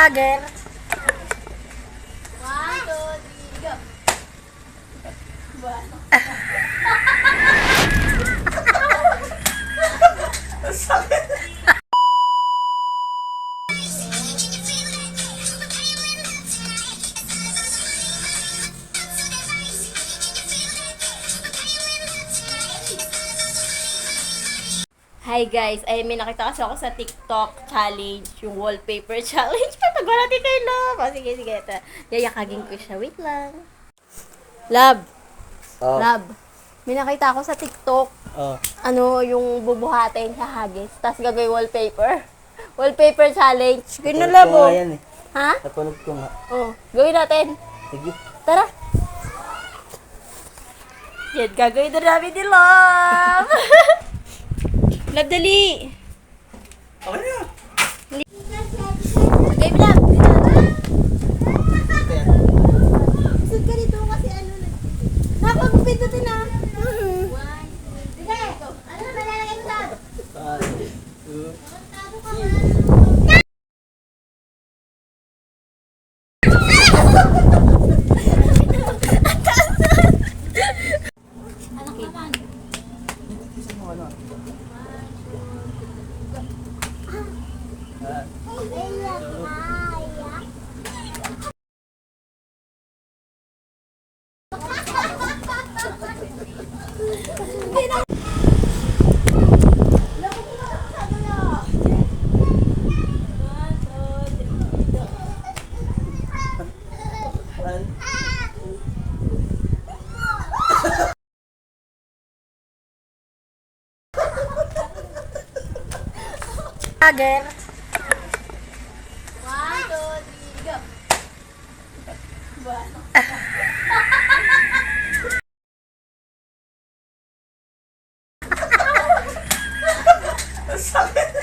Lager. 1, 2, 3, go! Hi guys, ay may nakita kasi ako sa TikTok challenge, yung wallpaper challenge. Patago natin kay Love. Oh, sige, sige. Ito. Yayakagin ko siya. Wait lang. Love. Oh. Love. May nakita ako sa TikTok. Oh. Ano, yung bubuhatin sa hagis. Tapos gagawin wallpaper. Wallpaper challenge. Gawin na Love, Napanood ko oh. nga yan eh. Ha? Napanood ko nga. Oh, gawin natin. Sige. Tara. Yan, gagawin na namin ni Love. Love, dali. Okay na. Game lang. Sud ka dito kasi ano na. Napagpindutin na. Sige. Ano na malalagay mo Love? 1, 2, Anak naman. Lager. 1, 2, 3, go. Sakit.